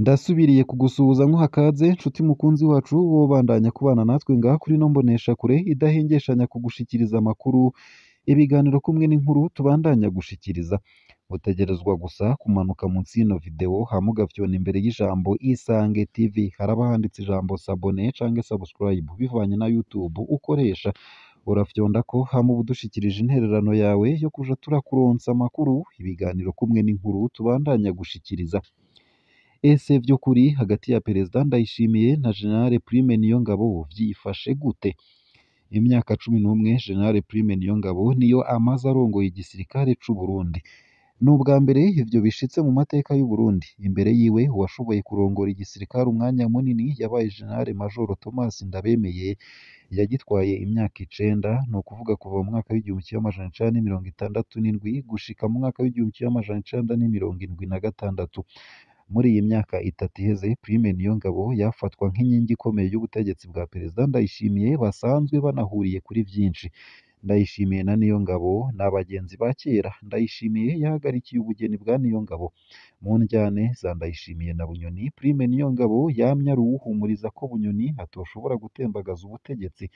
Ndasubiriye kugusuhuza nkuha ikaze nshuti mukunzi wacu wobandanya kubana natwe ngaha kuri ino mboneshakure idahengeshanya kugushikiriza amakuru, ibiganiro kumwe n'inkuru tubandanya gushikiriza. Utegerezwa gusa kumanuka munsi y'ino video hama ugafyona imbere y'ijambo Isange TV, haraba handitse ijambo s'abonner canke subscribe bivanye na YouTube ukoresha. Urafyondako hama uba udushikirije intererano yawe yo kuja turakuronsa amakuru, ibiganiro kumwe n'inkuru tubandanya gushikiriza. Ese vy'ukuri hagati ya Perezida Ndayishimiye na General Prime Niyongabo vyifashe gute? Imyaka 11 General Prime Niyongabo niyo amaze arongoye igisirikare c'u Burundi. N'ubwa mbere ivyo bishitse mu mateka y'u Burundi. Imbere yiwe uwashoboye kurongora igisirikare umwanya munini yabaye General Major Thomas Ndabemeye, yagitwaye imyaka 9, ni ukuvuga kuva mu mwaka w'1967 gushika mu mwaka w'1976. Muri iyi myaka 3 iheze, Prime Niyongabo yafatwa nk'inkingi ikomeye y'ubutegetsi bwa Perezida Ndayishimiye basanzwe banahuriye kuri vyinshi. Ndayishimiye na Niyongabo ni abagenzi ba kera. Ndayishimiye yahagarikiye ubugeni bwa Niyongabo. Mu njyane za Ndayishimiye na Bunyoni, Prime Niyongabo yamye ari uwuhumuriza ko Bunyoni atoshobora gutembagaza ubutegetsi.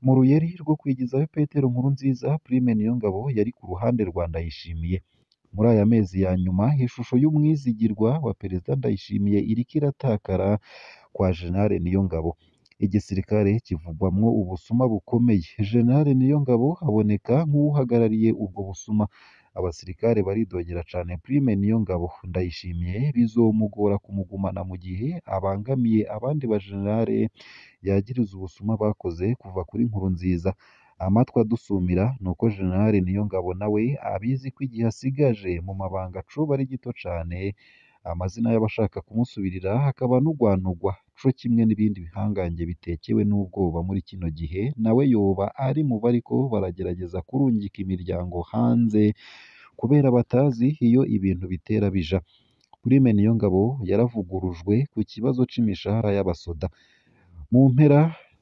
Mu ruyeri rwo kwigizayo Petero Nkurunziza, Prime Niyongabo yari ku ruhande rwa Ndayishimiye. Muri aya mezi ya nyuma, ishusho y'umwizigirwa wa Perezida Ndayishimiye iriko iratakara kwa General Niyongabo. Igisirikare kivugwamwo ubusuma bukomeye. General Niyongabo aboneka nk'uwuhagarariye ubwo busuma. Abasirikare baridogera cane Prime Niyongabo. Ndayishimiye bizomugora kumugumana mu gihe abangamiye abandi bajenerale yagiriza ubusuma bakoze kuva kuri Nkurunziza. Amatwi adusumira nuko General Niyongabo nawe abizi ko igihe asigaje mu mabanga coba ari gito cane. Amazina y'abashaka kumusubirira hakaba n'ugwanugwa, co kimwe n'ibindi bihangange bitekewe n'ubwoba muri kino gihe, nawe yoba ari mu bariko baragerageza kurungika imiryango hanze kubera batazi iyo ibintu bitera bija. Prime Niyongabo yaravugurujwe ku kibazo c'imishahara y'abasoda. Mu mpera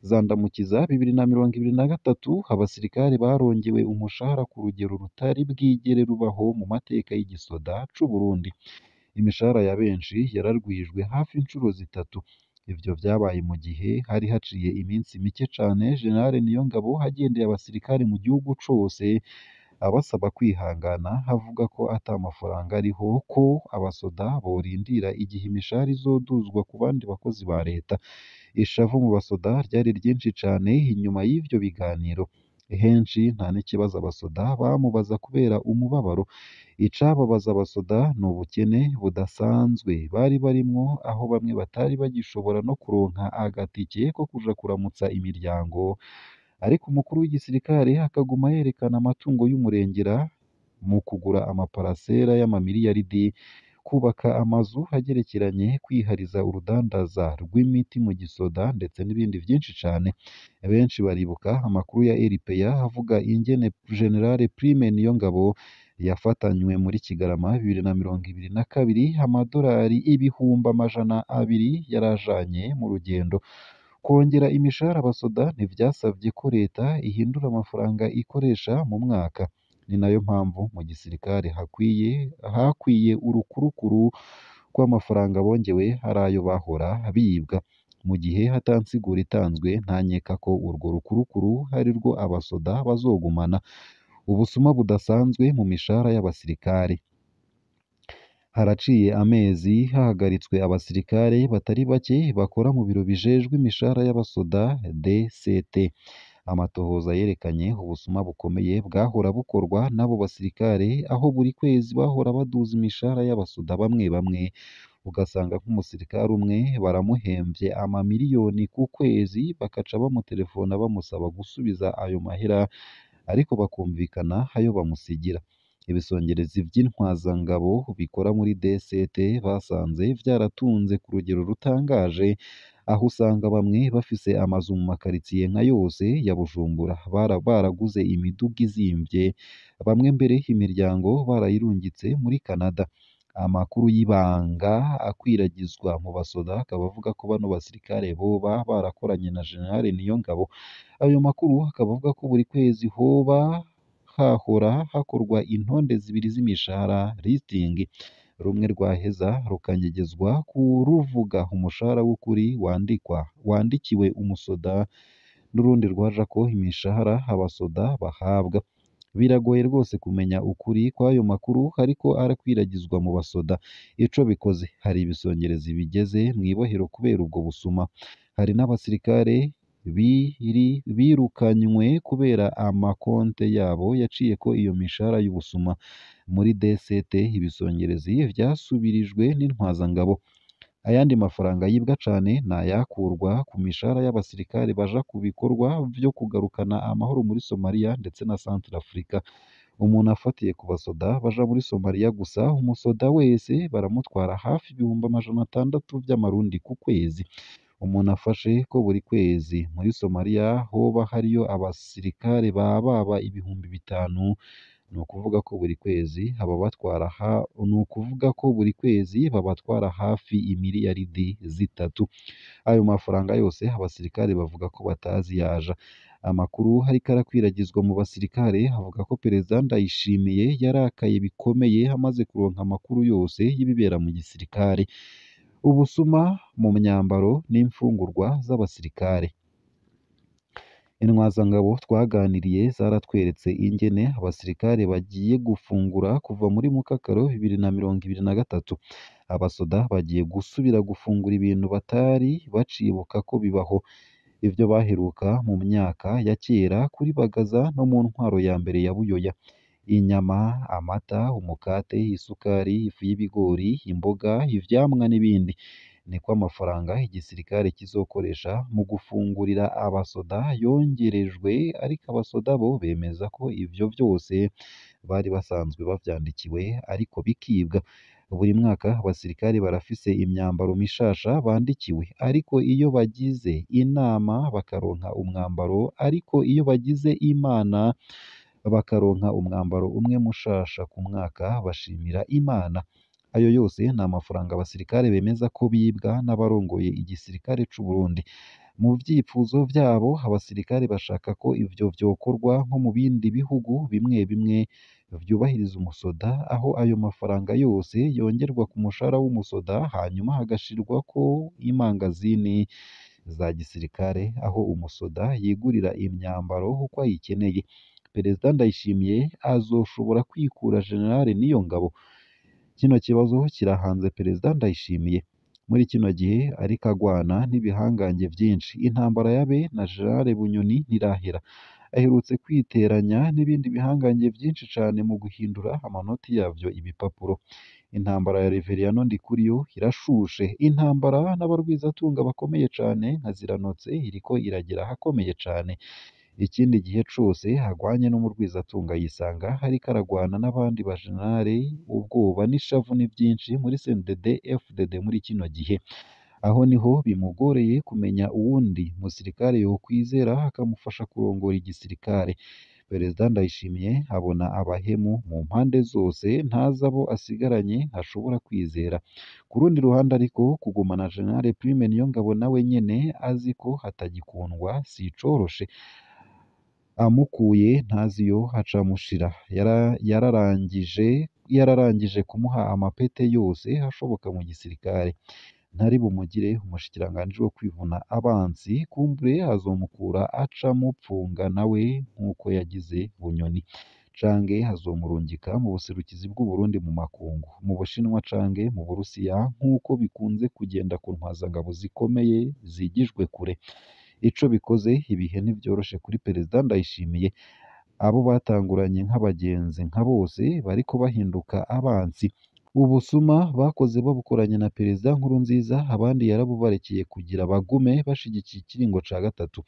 za Ndamukiza 2023 abasirikare barongewe umushahara ku rugero rutari bwigere rubaho mu mateka y'igisoda c'u Burundi. Imishahara ya benshi yararwijwe hafi incuro zitatu. Ivyo vyabaye mu gihe hari haciye iminsi mike cane General Niyongabo hagendeye abasirikare mu gihugu cose abasaba kwihangana, havuga ko ata mafaranga ariho, ko abasoda borindira igihe imishahara izoduzwa ku bandi bakozi ba leta. Ishavu mu basoda ryari ryinshi cane inyuma y'ivyo biganiro. Henshi nta n'ikibazo abasoda bamubaza kubera umubabaro. Icababaza abasoda ni ubukene budasanzwe bari barimwo, aho bamwe batari bagishobora no kuronka agatike ko kuja kuramutsa imiryango. Ariko umukuru w'igisirikare akaguma yerekana amatungo y'umurengera mu kugura amaparasera y'amamiliyaridi, kubaka amazu agerekeranye, kwihariza urudandaza rw'imiti mu gisoda ndetse n'ibindi vyinshi cane. Benshi baribuka amakuru ya RPA avuga ingene General Prime Niyongabo yafatanywe muri Kigarama 2022 amadolari 200,000 yarajanye mu rugendo. Kongera imishahara abasoda ntivyasavye ko leta ihindura amafaranga ikoresha mu mwaka. Ni nayo mpamvu mu gisirikare hakwiye urukurukuru rw'amafaranga bongewe ari ayo bahora bibwa. Mu gihe hatansigura itanzwe, ntanyeka ko urwo rukurukuru ari rwo abasoda bazogumana. Ubusuma budasanzwe mu mishahara y'abasirikare. Haraciye amezi hahagaritswe abasirikare batari bake bakora mu biro bijejwe imishahara y'abasoda DCT. Amatohoza yerekanye ubusuma bukomeye bwahora bukorwa n'abo basirikare, aho buri kwezi bahora baduza imishahara y'abasoda bamwe bamwe. Ugasanga nk'umusirikare umwe baramuhemvye amamiliyoni ku kwezi, bakaca bamutelefona bamusaba gusubiza ayo mahera, ariko bakumvikana ayo bamusigira. Ibisongerezi vy'intwazangabo bikora muri DCT basanze vyaratunze ku rugero rutangaje, aho usanga bamwe bafise amazu mu makaritsiye nka yose ya Bujumbura, baraguze imiduga izimvye, bamwe mbere imiryango barayirungitse muri Canada. Amakuru y'ibanga akwiragizwa mu basoda akaba avuga ko bano basirikare boba barakoranye na General Niyongabo. Ayo makuru akaba avuga ko buri kwezi hoba hahora hakorwa intonde zibiri z'imishahara listing. rumwe rwaheza rukanyegezwa kuruvuga umushahara w'ukuri wandikiwe umusoda n'urundi rwajako imishahara abasoda bahabwa. Biragoye rwose kumenya ukuri kw'ayo makuru ariko arakwiragizwa mu basoda. Ico bikoze hari ibisongerezi bigeze mw'ibohero kubera ubwo busuma. Hari n'abasirikare birukanywe kubera amakonte yabo yaciyeko iyo mishahara y'ubusuma. Muri DCT ibisongerezi vyasubirijwe n'intwazangabo. Ayandi mafaranga yibwa cane n'ayakurwa ku mishahara y'abasirikare baja ku bikorwa vyo kugarukana amahoro muri Somalia ndetse na Centrafrica. Umuntu afatiye ku basoda baja muri Somalia gusa, umusoda wese baramutwara hafi ibihumbi 600 vy'amarundi ku kwezi. Umuntu afashe ko buri kwezi muri Somalia hoba hariyo abasirikare baba ibihumbi 5, ni ukuvuga ko buri kwezi babatwara hafi imiliyaridi 3. Ayo mafaranga yose abasirikare bavuga ko batazi yaja. Amakuru hariko arakwiragizwa mu basirikare avuga ko Perezida Ndayishimiye yarakaye bikomeye amaze kuronka amakuru yose y'ibibera mu gisirikare. Ubusuma mu myambaro n'imfungurwa z'abasirikare. Intwazangabo twaganiriye zaratweretse ingene abasirikare bagiye gufungura kuva muri Mukakaro 2023. Abasoda bagiye gusubira gufungura ibintu batari bacibuka ko bibaho. Ivyo baheruka mu myaka ya kera kuri Bagaza no mu ntwaro ya mbere ya Buyoya. Inyama, amata, umukate, isukari, ifu y'ibigori, imboga, ivyamwa n'ibindi. Niko amafaranga igisirikare kizokoresha mu gufungurira abasoda yongerejwe, ariko abasoda bo bemeza ko ivyo vyose bari basanzwe bavyandikiwe ariko bikibwa. Buri mwaka abasirikare barafise imyambaro mishasha bandikiwe, ariko iyo bagize inama bakaronka umwambaro, ariko iyo bagize Imana bakaronka umwambaro umwe mushasha ku mwaka bashimira Imana. Ayo yose ni amafaranga abasirikare bemeza ko bibwa n'abarongoye igisirikare c'u Burundi. Mu vyipfuzo vyabo abasirikare bashaka ko ivyo vyokorwa nko mu bindi bihugu bimwe bimwe vyubahiriza umusoda, aho ayo mafaranga yose yongerwa ku mushahara w'umusoda hanyuma hagashirwako imangazini za gisirikare aho umusoda yigurira imyambaro uko ayikeneye. Perezida Ndayishimiye azoshobora kwikura General Niyongabo? Kino kibazo kirahanze Perezida Ndayishimiye muri kino gihe ariko agwana n'ibihangange vyinshi. Intambara yabe na General Bunyoni ntirahera, aherutse kwiteranya n'ibindi bihangange vyinshi cane mu guhindura amanoti yavyo ibipapuro. Intambara ya Reveriyano Ndikuriyo irashushe. Intambara n'abarwizatunga bakomeye cane nka Ziranotse iriko iragera ahakomeye cane. Ikindi gihe cose agwanye n'umurwizatunga yisanga hariko aragwana n'abandi bajenerali. Ubwoba n'ishavu ni vyinshi muri CNDD FDD muri kino gihe. Aho niho bimugoreye kumenya uwundi musirikare yokwizera akamufasha kurongora igisirikare. Perezida Ndayishimiye abona abahemu mu mpande zose, ntazi abo asigaranye ashobora kwizera. Ku rundi ruhande ariko kugumana General Prime Niyongabo nawe nyene azi ko hatagikundwa sicoroshe. Amukuye ntaziyo acamushira. Yararangije kumuha amapete yose ashoboka mu gisirikare. Ntari bumugire umushikiranganji wo kwivuna abansi, kumbure azomukura acamupfunga nawe nk'uko yagize Bunyoni, canke azomurungika mu buserukizi bw'u Burundi mu makungu, mu Bushinwa canke mu Burusiya nk'uko bikunze kugenda ku ntwazangabo zikomeye zigijwe kure. Ico bikoze ibihe ntivyoroshe kuri Perezida Ndayishimiye. Abo batanguranye nk'abagenzi nka bose bariko bahinduka abansi. Ubusuma bakoze babukoranye na Perezida Nkurunziza, abandi yarabubarekeye kugira bagume bashigikiye ikiringo ca gatatu.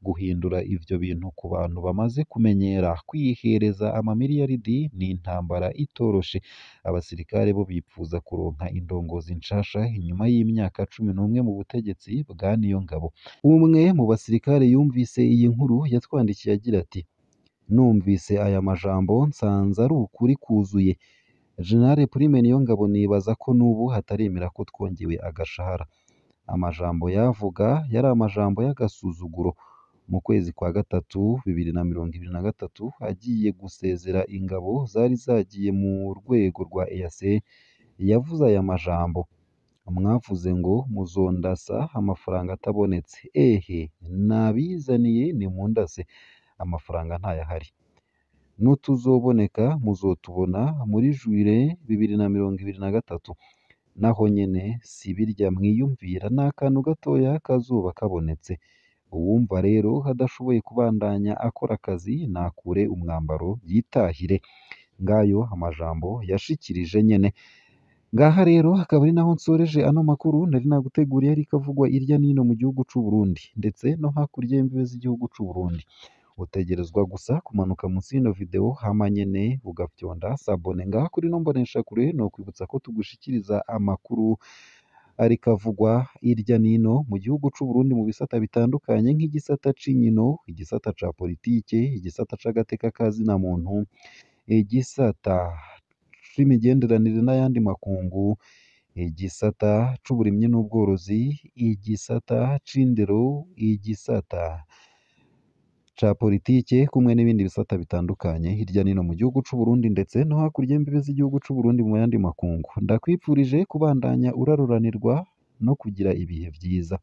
Guhindura ivyo bintu ku bantu bamaze kumenyera kwihereza amamiliyaridi ni intambara itoroshe. Abasirikare bo bipfuza kuronka indongozi nshasha inyuma y'imyaka 11 mu butegetsi bwa Niyongabo. Umwe mu basirikare yumvise iyi nkuru yatwandikiye agira ati: "Numvise aya majambo nsanze ari ukuri kuzuye. General Prime Niyongabo nibaza ko n'ubu hataremera ko twongewe agashahara. Amajambo yavuga yari amajambo y'agasuzuguro. Mu kwezi kwa gatatu 2023 agiye gusezera ingabo zari zagiye mu rwego rwa EAC, yavuze aya majambo: "Mwavuze ngo muzondasa amafaranga atabonetse, ehe nabizaniye nimundase, amafaranga ntayahari. N'utuzoboneka muzotubona muri Juillet 2023, naho nyene si birya mwiyumvira, n'akantu gatoya kazoba kabonetse. Uwumva rero adashoboye kubandanya akora akazi nakure umwambaro yitahire." Ngayo amajambo yashikirije nyene. Ngaha rero akaba ari naho nsoreje ano makuru nari naguteguriye ariko avugwa irya nino mu gihugu c'u Burundi ndetse no hakurya y'imbibe z'igihugu c'u Burundi. Utegerezwa gusa kumanuka munsi y'ino video hama nyene ugafyonda sabone ngaha kuri ino mboneshakure, nokwibutsa ko tugushikiriza amakuru ariko avugwa irya nino mu gihugu c'u Burundi mu bisata bitandukanye nk'igisata c'inkino, igisata ca politike, igisata c'agateka ka zina muntu, igisata c'imigenderanire n'ayandi makungu, igisata c'uburimyi n'ubworozi, igisata c'indero, igisata ca politike kumwe n'ibindi bisata bitandukanye hirya nino mu gihugu c'u Burundi ndetse no hakurya y'imbibe z'igihugu c'u Burundi mu yandi makungu. Ndakwifurije kubandanya uraruranirwa no kugira ibihe vyiza.